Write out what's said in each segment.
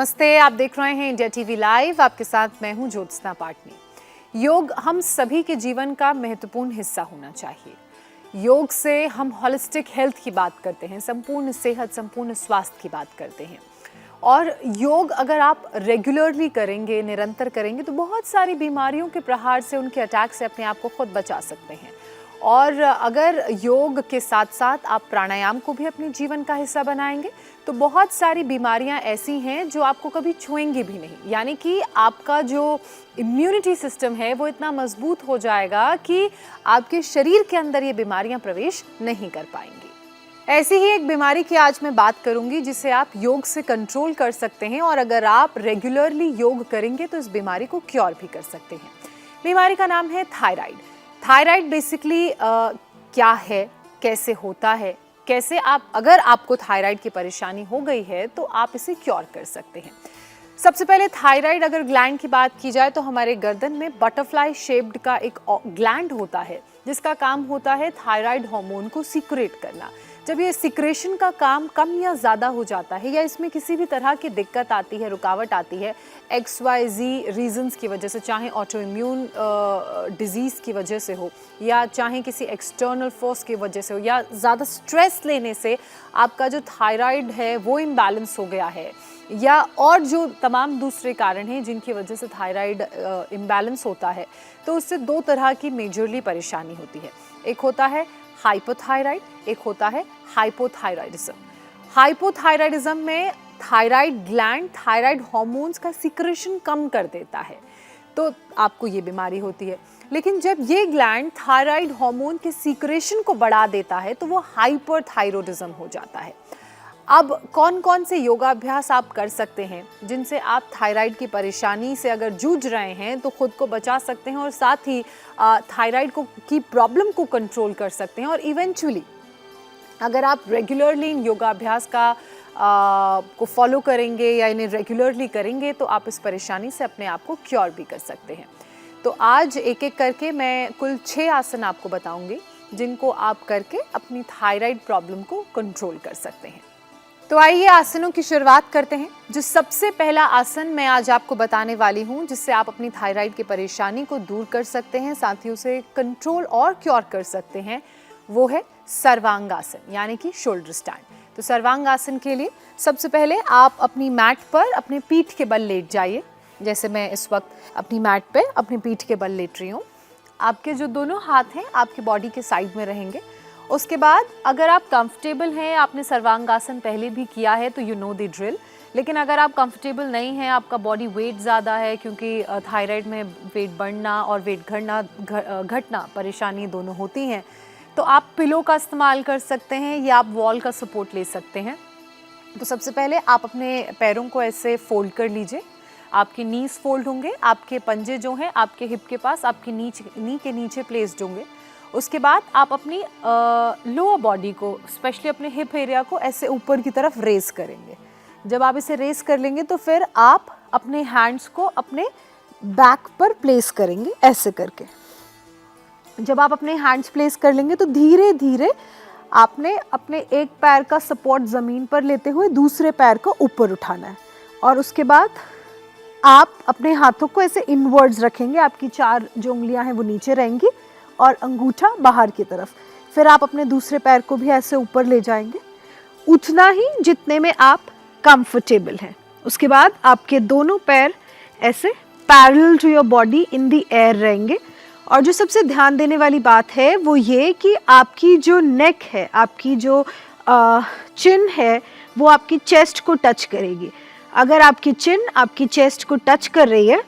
नमस्ते, आप देख रहे हैं इंडिया टीवी लाइव। आपके साथ मैं हूं ज्योत्सना पाटनी। योग हम सभी के जीवन का महत्वपूर्ण हिस्सा होना चाहिए। योग से हम होलिस्टिक हेल्थ की बात करते हैं, संपूर्ण सेहत, संपूर्ण स्वास्थ्य की बात करते हैं। और योग अगर आप रेगुलरली करेंगे, निरंतर करेंगे, तो बहुत सारी बीमारियों के प्रहार से, उनके अटैक से अपने आप को खुद बचा सकते हैं। और अगर योग के साथ साथ आप प्राणायाम को भी अपने जीवन का हिस्सा बनाएंगे तो बहुत सारी बीमारियां ऐसी हैं जो आपको कभी छुएंगी भी नहीं। यानी कि आपका जो इम्यूनिटी सिस्टम है वो इतना मजबूत हो जाएगा कि आपके शरीर के अंदर ये बीमारियां प्रवेश नहीं कर पाएंगी। ऐसी ही एक बीमारी की आज मैं बात करूंगी जिसे आप योग से कंट्रोल कर सकते हैं, और अगर आप रेगुलरली योग करेंगे तो इस बीमारी को क्योर भी कर सकते हैं। बीमारी का नाम है थायराइड। थायराइड बेसिकली क्या है, कैसे होता है, कैसे अगर आपको थायराइड की परेशानी हो गई है तो आप इसे क्योर कर सकते हैं। सबसे पहले थायराइड अगर ग्लैंड की बात की जाए तो हमारे गर्दन में बटरफ्लाई शेप्ड का एक ग्लैंड होता है जिसका काम होता है थायराइड हार्मोन को सीक्रेट करना। जब ये सीक्रेशन का काम कम या ज़्यादा हो जाता है या इसमें किसी भी तरह की दिक्कत आती है, रुकावट आती है, XYZ रीजंस की वजह से, चाहे ऑटो इम्यून डिजीज़ की वजह से हो या चाहे किसी एक्सटर्नल फोर्स की वजह से हो या ज़्यादा स्ट्रेस लेने से आपका जो थायराइड है वो इम्बैलेंस हो गया है, या और जो तमाम दूसरे कारण हैं जिनकी वजह से थायराइड इम्बैलेंस होता है, तो उससे दो तरह की मेजरली परेशानी होती है। एक होता है हाइपोथायराइड, एक होता है हाइपोथायराइडिज्म। हाइपोथायराइडिज्म में थायराइड ग्लैंड थायराइड हार्मोन्स का सीक्रेशन कम कर देता है, तो आपको ये बीमारी होती है। लेकिन जब ये ग्लैंड थायराइड हार्मोन के सीक्रेशन को बढ़ा देता है तो वो हाइपरथायरॉयडिज्म हो जाता है। अब कौन कौन से योगाभ्यास आप कर सकते हैं जिनसे आप थायराइड की परेशानी से अगर जूझ रहे हैं तो खुद को बचा सकते हैं और साथ ही थायराइड की प्रॉब्लम को कंट्रोल कर सकते हैं। और इवेंचुअली अगर आप रेगुलरली इन योगाभ्यास को फॉलो करेंगे या इन्हें रेगुलरली करेंगे तो आप इस परेशानी से अपने आप को क्योर भी कर सकते हैं। तो आज एक एक करके मैं कुल 6 आसन आपको बताऊंगी जिनको आप करके अपनी थायराइड प्रॉब्लम को कंट्रोल कर सकते हैं। तो आइए आसनों की शुरुआत करते हैं। जो सबसे पहला आसन मैं आज आपको बताने वाली हूं जिससे आप अपनी थायराइड की परेशानी को दूर कर सकते हैं, साथ ही उसे कंट्रोल और क्योर कर सकते हैं, वो है सर्वांगासन यानी कि शोल्डर स्टैंड। तो सर्वांगासन के लिए सबसे पहले आप अपनी मैट पर अपने पीठ के बल लेट जाइए। जैसे मैं इस वक्त अपनी मैट पे अपनी पीठ के बल लेट रही हूँ। आपके जो दोनों हाथ हैं आपकी बॉडी के साइड में रहेंगे। उसके बाद अगर आप कंफर्टेबल हैं, आपने सर्वांगासन पहले भी किया है तो यू नो द ड्रिल, लेकिन अगर आप कंफर्टेबल नहीं हैं, आपका बॉडी वेट ज़्यादा है, क्योंकि थायराइड में वेट बढ़ना और वेट घटना परेशानी दोनों होती हैं, तो आप पिलो का इस्तेमाल कर सकते हैं या आप वॉल का सपोर्ट ले सकते हैं। तो सबसे पहले आप अपने पैरों को ऐसे फोल्ड कर लीजिए। आपके नीज फोल्ड होंगे, आपके पंजे जो हैं आपके हिप के पास, आपकी नी के नीचे प्लेस्ड होंगे। उसके बाद आप अपनी लोअर बॉडी को, स्पेशली अपने हिप एरिया को ऐसे ऊपर की तरफ रेस करेंगे। जब आप इसे रेस कर लेंगे तो फिर आप अपने हैंड्स को अपने बैक पर प्लेस करेंगे ऐसे करके। जब आप अपने हैंड्स प्लेस कर लेंगे तो धीरे धीरे आपने अपने एक पैर का सपोर्ट ज़मीन पर लेते हुए दूसरे पैर को ऊपर उठाना है, और उसके बाद आप अपने हाथों को ऐसे इनवर्ड्स रखेंगे। आपकी 4 जो उंगलियां हैं वो नीचे रहेंगी और अंगूठा बाहर की तरफ। फिर आप अपने दूसरे पैर को भी ऐसे ऊपर ले जाएंगे, उतना ही जितने में आप कंफर्टेबल हैं। उसके बाद आपके दोनों पैर ऐसे parallel to your body in the air रहेंगे। और जो सबसे ध्यान देने वाली बात है वो ये कि आपकी जो नेक है, आपकी जो चिन है, वो आपकी चेस्ट को टच करेगी। अगर आपकी चिन आपकी चेस्ट को टच कर रही है,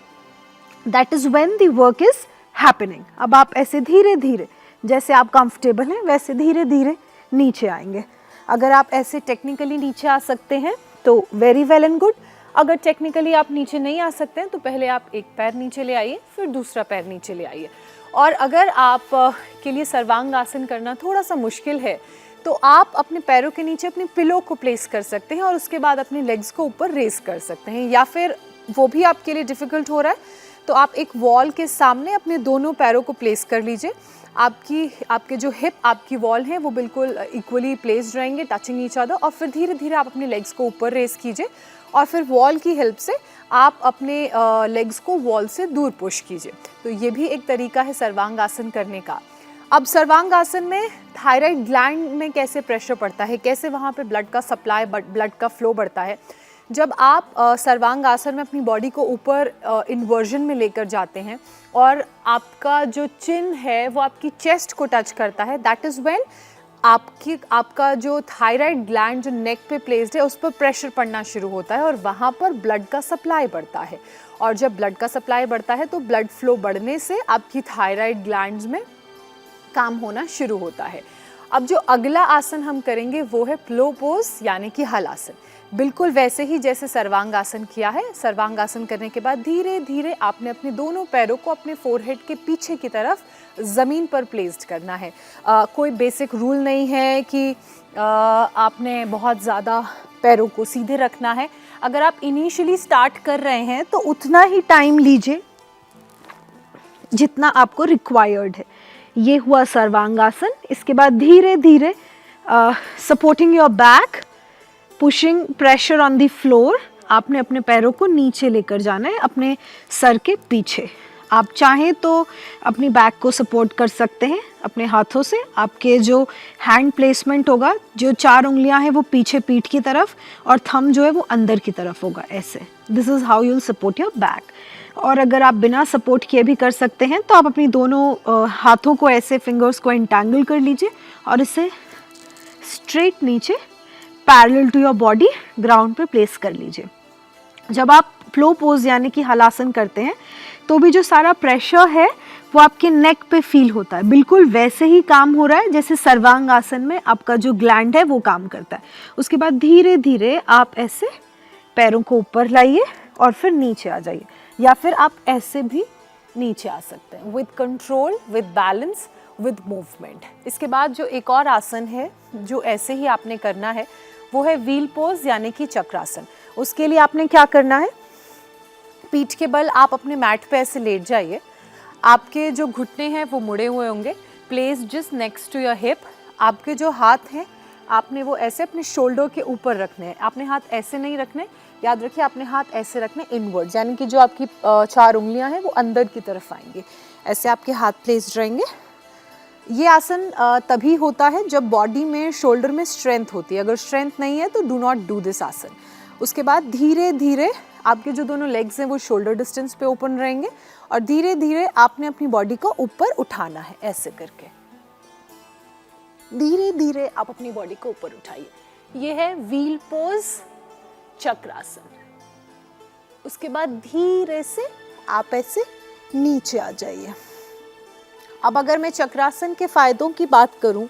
that is when the work is happening. अब आप ऐसे धीरे धीरे, जैसे आप कंफर्टेबल हैं वैसे धीरे धीरे नीचे आएंगे। अगर आप ऐसे टेक्निकली नीचे आ सकते हैं तो वेरी वेल एंड गुड। अगर टेक्निकली आप नीचे नहीं आ सकते हैं तो पहले आप एक पैर नीचे ले आइए, फिर दूसरा पैर नीचे ले आइए। और अगर आप के लिए सर्वांगासन करना थोड़ा सा मुश्किल है तो आप अपने पैरों के नीचे अपनी पिलो को प्लेस कर सकते हैं और उसके बाद अपने लेग्स को ऊपर रेस कर सकते हैं। या फिर वो भी आपके लिए डिफ़िकल्ट हो रहा है तो आप एक वॉल के सामने अपने दोनों पैरों को प्लेस कर लीजिए। आपके जो हिप, आपकी वॉल है वो बिल्कुल इक्वली प्लेस्ड रहेंगे, टचिंग ईच अदर। और फिर धीरे धीरे आप अपने लेग्स को ऊपर रेस कीजिए और फिर वॉल की हेल्प से आप अपने लेग्स को वॉल से दूर पुश कीजिए। तो ये भी एक तरीका है सर्वांगासन करने का। अब सर्वांगासन में थायराइड ग्लैंड में कैसे प्रेशर पड़ता है, कैसे वहाँ पे ब्लड का सप्लाई, ब्लड का फ्लो बढ़ता है। जब आप सर्वांगासन में अपनी बॉडी को ऊपर इन्वर्जन में लेकर जाते हैं और आपका जो चिन है वो आपकी चेस्ट को टच करता है, दैट इज़ व्हेन आपका जो थायराइड ग्लैंड जो नेक पे प्लेस्ड है उस पर प्रेशर पड़ना शुरू होता है और वहाँ पर ब्लड का सप्लाई बढ़ता है। और जब ब्लड का सप्लाई बढ़ता है तो ब्लड फ्लो बढ़ने से आपकी थायराइड ग्लैंड्स में काम होना शुरू होता है। अब जो अगला आसन हम करेंगे वो है प्लो पोज यानी कि हल आसन। बिल्कुल वैसे ही जैसे सर्वांगासन किया है। सर्वांगासन करने के बाद धीरे धीरे आपने अपने दोनों पैरों को अपने फोरहेड के पीछे की तरफ ज़मीन पर प्लेस्ड करना है। कोई बेसिक रूल नहीं है कि आपने बहुत ज़्यादा पैरों को सीधे रखना है। अगर आप इनिशियली स्टार्ट कर रहे हैं तो उतना ही टाइम लीजिए जितना आपको रिक्वायर्ड है। ये हुआ सर्वांगासन। इसके बाद धीरे धीरे supporting your back, pushing pressure on the floor, आपने अपने पैरों को नीचे लेकर जाना है अपने सर के पीछे। आप चाहें तो अपनी बैक को सपोर्ट कर सकते हैं अपने हाथों से। आपके जो हैंड प्लेसमेंट होगा, जो 4 उंगलियां हैं वो पीछे पीठ की तरफ और थंब जो है वो अंदर की तरफ होगा, ऐसे। This is how you will support your back. और अगर आप बिना सपोर्ट किए भी कर सकते हैं तो आप अपनी दोनों हाथों को ऐसे, फिंगर्स को एंटेंगल कर लीजिए और इसे स्ट्रेट नीचे parallel to your body ground पे प्लेस कर लीजिए। जब आप फ्लो पोज यानी कि हलासन करते हैं तो भी जो सारा प्रेशर है वो आपके नेक पे फील होता है। बिल्कुल वैसे ही काम हो रहा है जैसे सर्वांगासन में आपका जो ग्लैंड है वो काम करता है। उसके बाद धीरे धीरे आप ऐसे पैरों को ऊपर लाइए और फिर नीचे आ जाइए, या फिर आप ऐसे भी नीचे आ सकते हैं with control, with balance, with movement. इसके बाद जो एक और आसन है जो ऐसे ही आपने करना है वो है व्हील पोज यानी कि चक्रासन। उसके लिए आपने क्या करना है, पीठ के बल आप अपने मैट पे ऐसे लेट जाइए। आपके जो घुटने हैं वो मुड़े हुए होंगे, place just next to your hip. आपके जो हाथ हैं आपने वो ऐसे अपने शोल्डर के ऊपर रखने हैं। आपने हाथ ऐसे नहीं रखने, याद रखिए आपने हाथ ऐसे रखने इनवर्ड, यानी कि जो आपकी 4 उंगलियां हैं वो अंदर की तरफ आएंगी। ऐसे आपके हाथ प्लेस्ड रहेंगे। ये आसन तभी होता है जब बॉडी में, शोल्डर में स्ट्रेंथ होती है। अगर स्ट्रेंथ नहीं है तो डू नॉट डू दिस आसन। उसके बाद धीरे धीरे आपके जो दोनों लेग्स हैं वो शोल्डर डिस्टेंस पे ओपन रहेंगे और धीरे धीरे आपने अपनी बॉडी को ऊपर उठाना है। ऐसे करके धीरे धीरे आप अपनी बॉडी को ऊपर उठाइए। ये है व्हील पोज चक्रासन। उसके बाद धीरे से आप ऐसे नीचे आ जाइए। अब अगर मैं चक्रासन के फायदों की बात करूं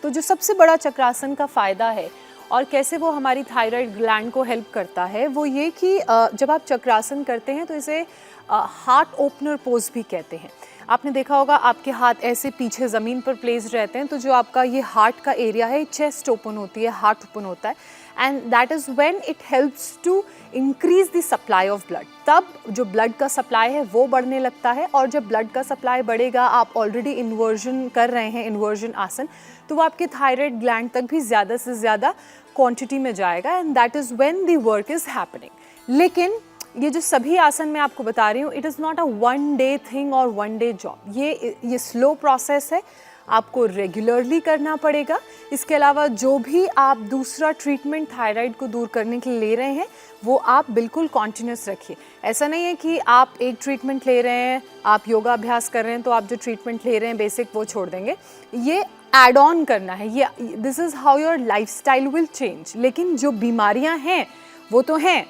तो जो सबसे बड़ा चक्रासन का फायदा है और कैसे वो हमारी थायराइड ग्लैंड को हेल्प करता है वो ये कि जब आप चक्रासन करते हैं तो इसे हार्ट ओपनर पोज भी कहते हैं। आपने देखा होगा आपके हाथ ऐसे पीछे ज़मीन पर प्लेस्ड रहते हैं तो जो आपका ये हार्ट का एरिया है, चेस्ट ओपन होती है, हार्ट ओपन होता है, and that is when it helps to increase the supply of blood. तब जो ब्लड का सप्लाई है वो बढ़ने लगता है और जब ब्लड का सप्लाई बढ़ेगा, आप ऑलरेडी इन्वर्जन कर रहे हैं, इन्वर्जन आसन, तो वो आपके थायराइड ग्लैंड तक भी ज़्यादा से ज़्यादा क्वांटिटी में जाएगा and that is when the work is happening. लेकिन ये जो सभी आसन मैं आपको बता रही हूँ, it is not a 1 day thing और 1 डे जॉब। ये स्लो प्रोसेस है, आपको रेगुलरली करना पड़ेगा। इसके अलावा जो भी आप दूसरा ट्रीटमेंट थायराइड को दूर करने के लिए ले रहे हैं वो आप बिल्कुल कॉन्टिन्यूस रखिए। ऐसा नहीं है कि आप एक ट्रीटमेंट ले रहे हैं, आप योगा अभ्यास कर रहे हैं तो आप जो ट्रीटमेंट ले रहे हैं बेसिक वो छोड़ देंगे। ये एड ऑन करना है, ये this is how your lifestyle will change. लेकिन जो बीमारियां हैं वो तो हैं,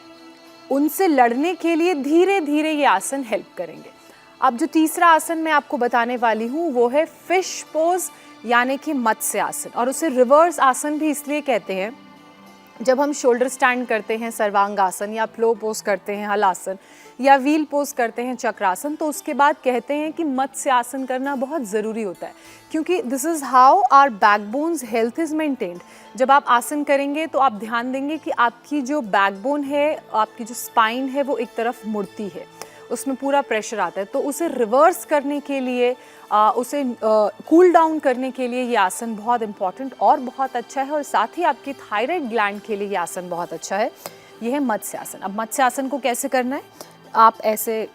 उनसे लड़ने के लिए धीरे धीरे ये आसन हेल्प करेंगे। अब जो तीसरा आसन मैं आपको बताने वाली हूँ वो है फिश पोज यानी कि मत्स्य आसन, और उसे रिवर्स आसन भी इसलिए कहते हैं। जब हम शोल्डर स्टैंड करते हैं सर्वांगासन या फ्लो पोज करते हैं हलासन या व्हील पोज करते हैं चक्रासन, तो उसके बाद कहते हैं कि मत्स्य आसन करना बहुत ज़रूरी होता है, क्योंकि this is how our backbone's health is maintained. जब आप आसन करेंगे तो आप ध्यान देंगे कि आपकी जो बैकबोन है, आपकी जो स्पाइन है वो एक तरफ मुड़ती है, उसमें पूरा प्रेशर आता है। तो उसे रिवर्स करने के लिए, उसे कूल डाउन करने के लिए ये आसन बहुत इम्पॉर्टेंट और बहुत अच्छा है, और साथ ही आपकी थायराइड ग्लैंड के लिए ये आसन बहुत अच्छा है। ये है मत्स्यासन। अब मत्स्यासन को कैसे करना है, आप ऐसे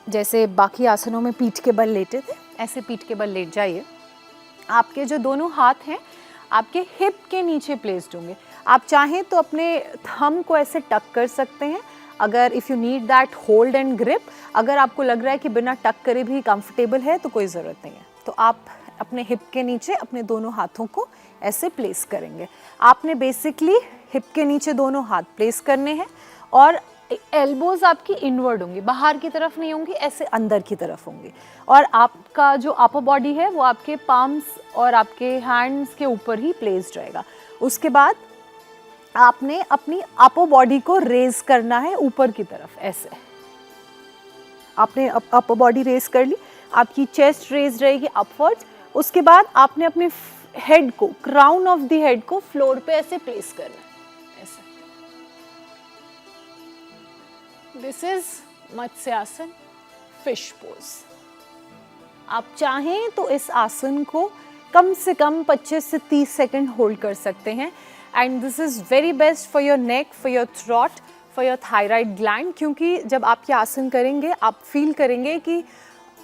जैसे बाकी आसनों में पीठ के बल लेटे थे, ऐसे पीठ के बल लेट जाइए। आपके जो दोनों हाथ हैं आपके हिप के नीचे प्लेस्ड होंगे। आप चाहें तो अपने थंब को ऐसे टक कर सकते हैं, अगर if you need that hold and grip. अगर आपको लग रहा है कि बिना टक करे भी कंफर्टेबल है तो कोई ज़रूरत नहीं है। तो आप अपने हिप के नीचे अपने दोनों हाथों को ऐसे प्लेस करेंगे। आपने बेसिकली हिप के नीचे दोनों हाथ प्लेस करने हैं और एल्बोज आपकी इनवर्ड होंगी, बाहर की तरफ नहीं होंगी, ऐसे अंदर की तरफ होंगी। और आपका जो अपर बॉडी है वो आपके पाम्स और आपके हैंड्स के ऊपर ही प्लेस्ड रहेगा। उसके बाद आपने अपनी अपर बॉडी को रेज करना है ऊपर की तरफ, ऐसे आपने अपर बॉडी रेज कर ली, आपकी चेस्ट रेज रहेगी अपवर्ड्स। उसके बाद आपने अपने हेड को, क्राउन ऑफ द हेड को फ्लोर पे ऐसे प्लेस करना है, ऐसे। This is matsyasana, fish pose. आप चाहें तो इस आसन को कम से कम 25 से 30 सेकंड होल्ड कर सकते हैं। And this is very best for your neck, for your throat, for your thyroid gland, क्योंकि जब आप ये आसन करेंगे आप फील करेंगे कि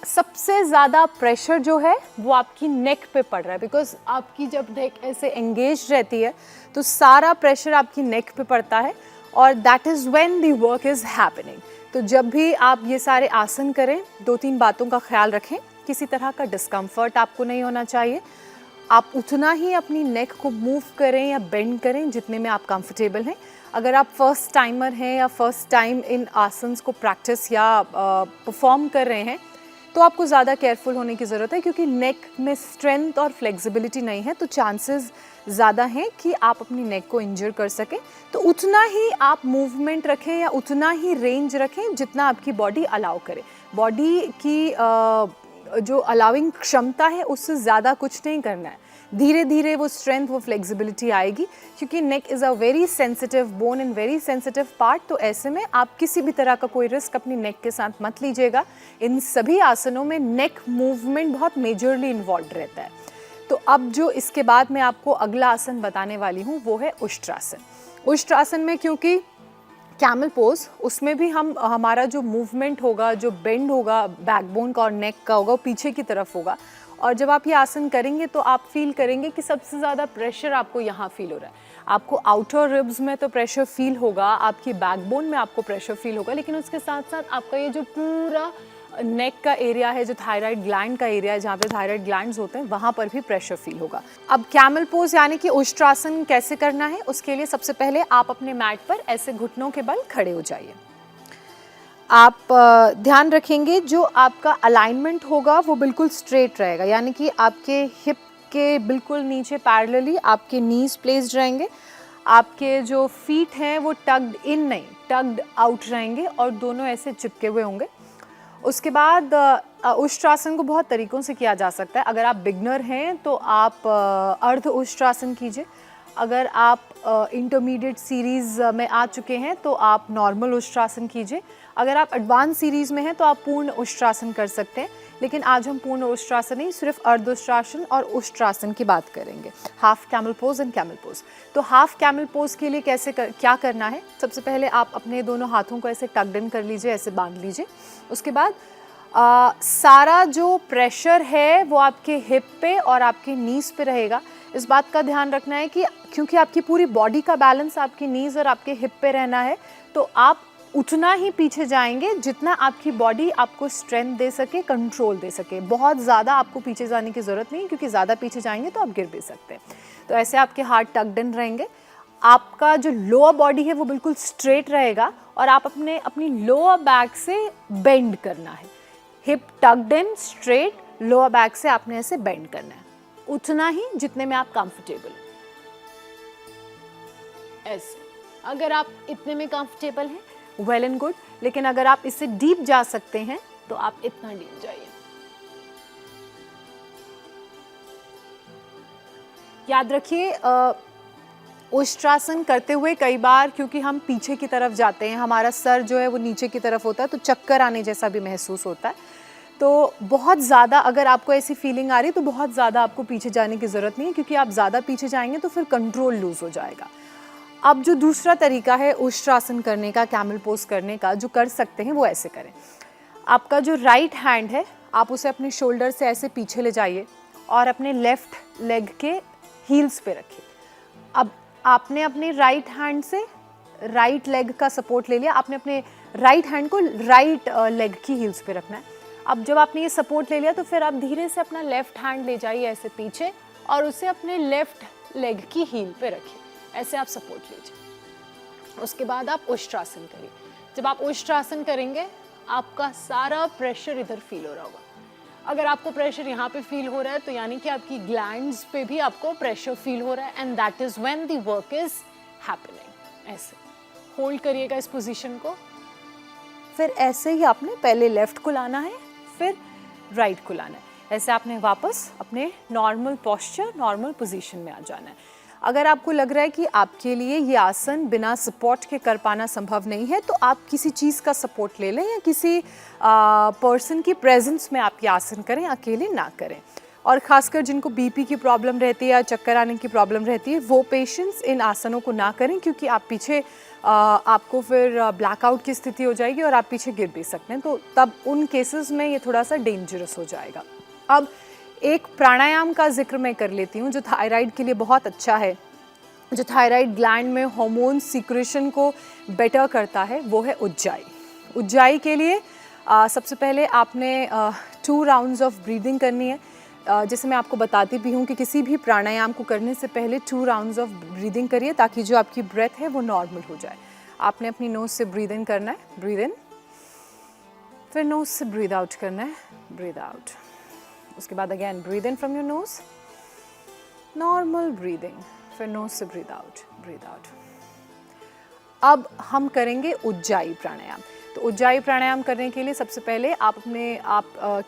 सबसे ज़्यादा प्रेशर जो है वो आपकी नेक पे पड़ रहा है। बिकॉज आपकी जब नेक ऐसे एंगेज रहती है तो सारा प्रेशर आपकी नेक पे पड़ता है और that is when the work is happening. तो जब भी आप ये सारे आसन करें 2-3 बातों का ख्याल रखें। किसी तरह का डिस्कम्फर्ट आपको नहीं होना चाहिए। आप उतना ही अपनी नेक को मूव करें या बेंड करें जितने में आप कंफर्टेबल हैं। अगर आप फर्स्ट टाइमर हैं या फर्स्ट टाइम इन आसन्स को प्रैक्टिस या परफॉर्म कर रहे हैं तो आपको ज़्यादा केयरफुल होने की ज़रूरत है, क्योंकि नेक में स्ट्रेंथ और फ्लेक्सिबिलिटी नहीं है तो चांसेस ज़्यादा हैं कि आप अपनी नेक को इंजर कर सकें। तो उतना ही आप मूवमेंट रखें या उतना ही रेंज रखें जितना आपकी बॉडी अलाउ करे। बॉडी की जो अलाउिंग क्षमता है उससे ज़्यादा कुछ नहीं करना है। धीरे धीरे वो स्ट्रेंथ, वो फ्लेक्सिबिलिटी आएगी, क्योंकि नेक is a very sensitive bone and very sensitive part. तो ऐसे में आप किसी भी तरह का कोई रिस्क अपनी नेक के साथ मत लीजिएगा। इन सभी आसनों में नेक मूवमेंट बहुत मेजरली इन्वॉल्व रहता है। तो अब जो इसके बाद मैं आपको अगला आसन बताने वाली हूँ वो है उष्ट्रासन। उष्ट्रासन में क्योंकि कैमल पोज, उसमें भी हमारा जो मूवमेंट होगा, जो बेंड होगा बैकबोन का और नेक का होगा, वो पीछे की तरफ होगा। और जब आप ये आसन करेंगे तो आप फील करेंगे कि सबसे ज़्यादा प्रेशर आपको यहाँ फील हो रहा है। आपको आउटर रिब्स में तो प्रेशर फील होगा, आपकी बैकबोन में आपको प्रेशर फील होगा, लेकिन उसके साथ साथ आपका ये जो पूरा नेक का एरिया है, जो थायराइड ग्लैंड का एरिया है, जहाँ पे थायराइड ग्लैंड्स होते हैं, वहाँ पर भी प्रेशर फील होगा। अब कैमल पोज यानी कि उष्ट्रासन कैसे करना है, उसके लिए सबसे पहले आप अपने मैट पर ऐसे घुटनों के बल खड़े हो जाइए। आप ध्यान रखेंगे जो आपका अलाइनमेंट होगा वो बिल्कुल स्ट्रेट रहेगा, यानी कि आपके हिप के बिल्कुल नीचे पैरेलली आपके नीज प्लेस्ड रहेंगे। आपके जो फीट हैं वो टग्ड इन नहीं, टग्ड आउट रहेंगे और दोनों ऐसे चिपके हुए होंगे। उसके बाद उष्ट्रासन को बहुत तरीक़ों से किया जा सकता है। अगर आप बिगनर हैं तो आप अर्ध उष्ट्रासन कीजिए। अगर आप इंटरमीडिएट सीरीज़ में आ चुके हैं तो आप नॉर्मल उष्ट्रासन कीजिए। अगर आप एडवांस सीरीज़ में हैं तो आप पूर्ण उष्ट्रासन कर सकते हैं, लेकिन आज हम पूर्ण उष्ट्रासन नहीं, सिर्फ अर्ध उष्ट्रासन और उष्ट्रासन की बात करेंगे। Half camel pose and camel pose. तो हाफ कैमल पोज के लिए क्या करना है, सबसे पहले आप अपने दोनों हाथों को ऐसे टक्ड इन कर लीजिए, ऐसे बांध लीजिए। उसके बाद सारा जो प्रेशर है वो आपके हिप पे और आपके नीज़ पे रहेगा। इस बात का ध्यान रखना है कि क्योंकि आपकी पूरी बॉडी का बैलेंस आपकी नीज़ और आपके हिप पे रहना है, तो आप उतना ही पीछे जाएंगे जितना आपकी बॉडी आपको स्ट्रेंथ दे सके, कंट्रोल दे सके। बहुत ज़्यादा आपको पीछे जाने की ज़रूरत नहीं, क्योंकि ज़्यादा पीछे जाएंगे तो आप गिर भी सकते हैं। तो ऐसे आपके हाथ टक्ड इन रहेंगे, आपका जो लोअर बॉडी है वो बिल्कुल स्ट्रेट रहेगा और आप अपनी लोअर बैक से बेंड करना है। Hip talked in straight, lower back से आपने ऐसे बेंड करना है, उतना ही जितने में आप कंफर्टेबल हो। ऐसे अगर आप इतने में कंफर्टेबल हैं वेल एंड गुड, लेकिन अगर आप इससे डीप जा सकते हैं तो आप इतना डीप जाइए। याद रखिए उष्ट्रासन करते हुए कई बार क्योंकि हम पीछे की तरफ जाते हैं, हमारा सर जो है वो नीचे की तरफ होता है, तो चक्कर आने जैसा भी महसूस होता है। तो बहुत ज़्यादा अगर आपको ऐसी फीलिंग आ रही है तो बहुत ज़्यादा आपको पीछे जाने की ज़रूरत नहीं है, क्योंकि आप ज़्यादा पीछे जाएंगे तो फिर कंट्रोल लूज़ हो जाएगा। अब जो दूसरा तरीका है उष्ट्रासन करने का, कैमल पोज करने का, जो कर सकते हैं वो ऐसे करें। आपका जो राइट हैंड है आप उसे अपने शोल्डर से ऐसे पीछे ले जाइए और अपने लेफ्ट लेग के हील्स पे रखिए। अब आपने अपने राइट हैंड से राइट लेग का सपोर्ट ले लिया, आपने अपने राइट हैंड को राइट लेग की हील्स पे रखना है। अब जब आपने ये सपोर्ट ले लिया तो फिर आप धीरे से अपना लेफ्ट हैंड ले जाइए ऐसे पीछे और उसे अपने लेफ्ट लेग की हील पे रखिए, ऐसे आप सपोर्ट लीजिए। उसके बाद आप उष्ट्रासन करिए। जब आप उष्ट्रासन करेंगे आपका सारा प्रेशर इधर फील हो रहा होगा। अगर आपको प्रेशर यहाँ पे फील हो रहा है तो यानी कि आपकी ग्लैंड्स पे भी आपको प्रेशर फील हो रहा है, and that is when the work is happening. ऐसे होल्ड करिएगा इस पोजीशन को। फिर ऐसे ही आपने पहले लेफ्ट को लाना है, फिर राइट को लाना है। ऐसे आपने वापस अपने नॉर्मल पोस्चर, नॉर्मल पोजीशन में आ जाना है। अगर आपको लग रहा है कि आपके लिए ये आसन बिना सपोर्ट के कर पाना संभव नहीं है तो आप किसी चीज़ का सपोर्ट ले लें या किसी पर्सन की प्रेजेंस में आप ये आसन करें, अकेले ना करें। और ख़ासकर जिनको बीपी की प्रॉब्लम रहती है या चक्कर आने की प्रॉब्लम रहती है वो पेशेंट्स इन आसनों को ना करें, क्योंकि आप पीछे आपको फिर ब्लैकआउट की स्थिति हो जाएगी और आप पीछे गिर भी सकते हैं, तो तब उन केसेस में ये थोड़ा सा डेंजरस हो जाएगा। अब एक प्राणायाम का जिक्र मैं कर लेती हूँ जो थायराइड के लिए बहुत अच्छा है, जो थायराइड ग्लैंड में हार्मोन सीक्रेशन को बेटर करता है, वो है उज्जाई। उज्जाई के लिए सबसे पहले आपने 2 राउंड्स ऑफ ब्रीदिंग करनी है। जैसे मैं आपको बताती भी हूँ कि किसी भी प्राणायाम को करने से पहले 2 राउंड्स ऑफ ब्रीदिंग करिए ताकि जो आपकी ब्रेथ है वो नॉर्मल हो जाए। आपने अपनी नोज से ब्रीद इन करना है, ब्रीद इन, फिर नोज से ब्रीद आउट करना है, ब्रीद आउट। उसके बाद again breathe in from your nose, normal breathing, फिर नोज से ब्रीद आउट, ब्रीद आउट। अब हम करेंगे उज्जाई प्राणायाम। तो उज्जाई प्राणायाम करने के लिए सबसे पहले आप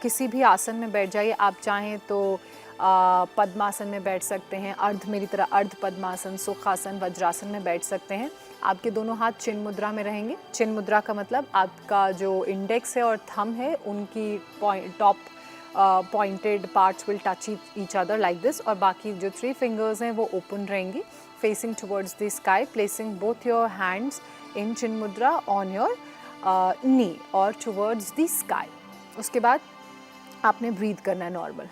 किसी भी आसन में बैठ जाइए। आप चाहें तो पद्मासन में बैठ सकते हैं, मेरी तरह अर्ध पद्मासन, सुखासन, वज्रासन में बैठ सकते हैं। आपके दोनों हाथ चिन मुद्रा में रहेंगे। चिन मुद्रा का मतलब आपका जो इंडेक्स है और थंब है उनकी top pointed parts will touch each other like this, और बाकी जो 3 फिंगर्स हैं वो ओपन रहेंगी facing towards the sky, placing both your hands in chin mudra on your knee और टुवर्ड्स द स्काई। उसके बाद आपने ब्रीथ करना है नॉर्मल,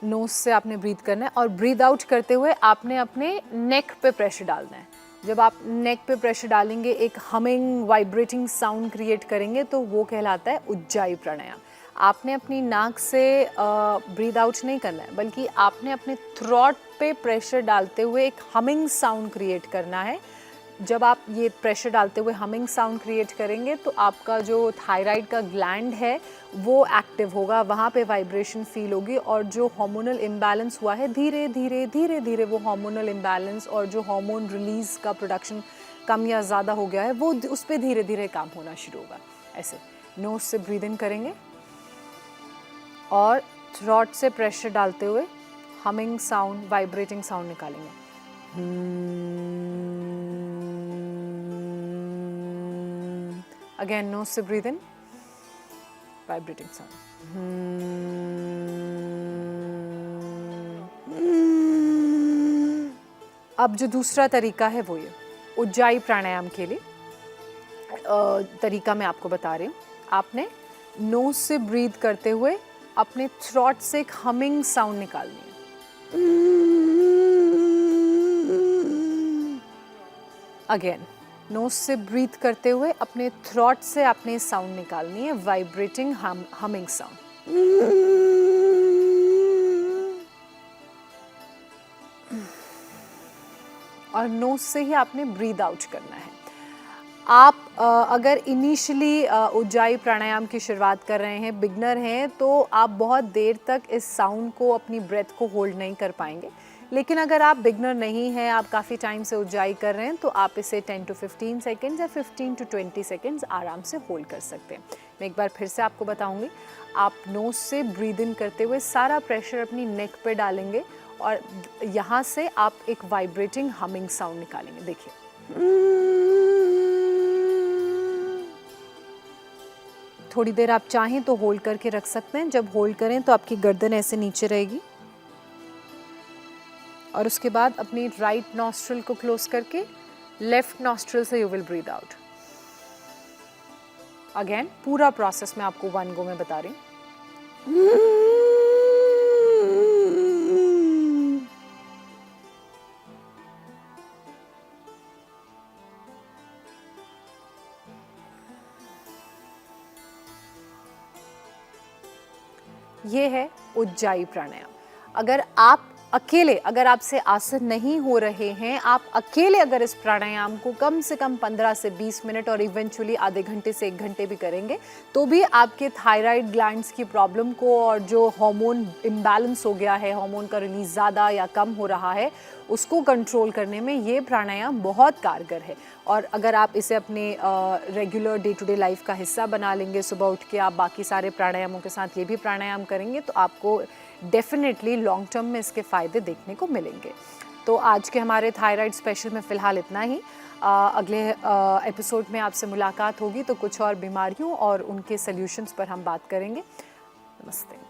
नोज से आपने ब्रीथ करना है और ब्रीथ आउट करते हुए आपने अपने नेक पे प्रेशर डालना है। जब आप नेक पे प्रेशर डालेंगे एक हमिंग वाइब्रेटिंग साउंड क्रिएट करेंगे तो वो कहलाता है उज्जाई प्राणायाम। आपने अपनी नाक से ब्रीथ आउट नहीं करना है, बल्कि आपने अपने थ्रोट पे प्रेशर डालते हुए एक हमिंग साउंड क्रिएट करना है। जब आप ये प्रेशर डालते हुए हमिंग साउंड क्रिएट करेंगे तो आपका जो थायराइड का ग्लैंड है वो एक्टिव होगा, वहाँ पे वाइब्रेशन फील होगी और जो हार्मोनल इम्बैलेंस हुआ है धीरे धीरे धीरे धीरे वो हार्मोनल इम्बैलेंस और जो हार्मोन रिलीज का प्रोडक्शन कम या ज़्यादा हो गया है वो उस पर धीरे धीरे काम होना शुरू होगा। ऐसे नोज से ब्रीद इन करेंगे और थ्रोट से प्रेशर डालते हुए हमिंग साउंड, वाइब्रेटिंग साउंड निकालेंगे। अगेन नोज से ब्रीद इन, वाइब्रेटिंग साउंड। अब जो दूसरा तरीका है वो ये उज्जाई प्राणायाम के लिए तरीका मैं आपको बता रही हूँ। आपने नोज से ब्रीद करते हुए अपने थ्रोट से एक हमिंग साउंड निकालनी है। अगेन नोज से ब्रीथ करते हुए अपने थ्रोट से आपने साउंड निकालनी है, वाइब्रेटिंग हमिंग साउंड। और नोज से ही आपने ब्रीद आउट करना है। आप अगर इनिशियली उज्जाई प्राणायाम की शुरुआत कर रहे हैं, बिगनर हैं, तो आप बहुत देर तक इस साउंड को, अपनी ब्रेथ को होल्ड नहीं कर पाएंगे। लेकिन अगर आप बिगनर नहीं हैं, आप काफ़ी टाइम से उज्जाई कर रहे हैं, तो आप इसे 10 to 15 सेकेंड्स या 15 to 20 सेकेंड्स आराम से होल्ड कर सकते हैं। मैं एक बार फिर से आपको बताऊंगी। आप नोज से ब्रीद इन करते हुए सारा प्रेशर अपनी नेक पे डालेंगे और यहाँ से आप एक वाइब्रेटिंग हमिंग साउंड निकालेंगे। देखिए, थोड़ी देर आप चाहें तो होल्ड करके रख सकते हैं। जब होल्ड करें तो आपकी गर्दन ऐसे नीचे रहेगी और उसके बाद अपनी राइट नॉस्ट्रिल को क्लोज करके लेफ्ट नॉस्ट्रिल से you will breathe out. Again पूरा प्रोसेस मैं आपको वन गो में बता रही हूँ। ये है उज्जाई प्राणायाम। अगर आपसे आसन नहीं हो रहे हैं, आप अकेले अगर इस प्राणायाम को कम से कम 15 से 20 मिनट और इवेंचुअली आधे घंटे से 1 घंटे भी करेंगे तो भी आपके थायराइड ग्लैंड्स की प्रॉब्लम को और जो हार्मोन इम्बैलेंस हो गया है, हार्मोन का रिलीज ज़्यादा या कम हो रहा है, उसको कंट्रोल करने में ये प्राणायाम बहुत कारगर है। और अगर आप इसे अपने regular day to day life का हिस्सा बना लेंगे, सुबह उठ के आप बाकी सारे प्राणायामों के साथ ये भी प्राणायाम करेंगे तो आपको डेफिनेटली लॉन्ग टर्म में इसके फ़ायदे देखने को मिलेंगे। तो आज के हमारे थायराइड स्पेशल में फ़िलहाल इतना ही। अगले एपिसोड में आपसे मुलाकात होगी तो कुछ और बीमारियों और उनके सल्यूशंस पर हम बात करेंगे। नमस्ते।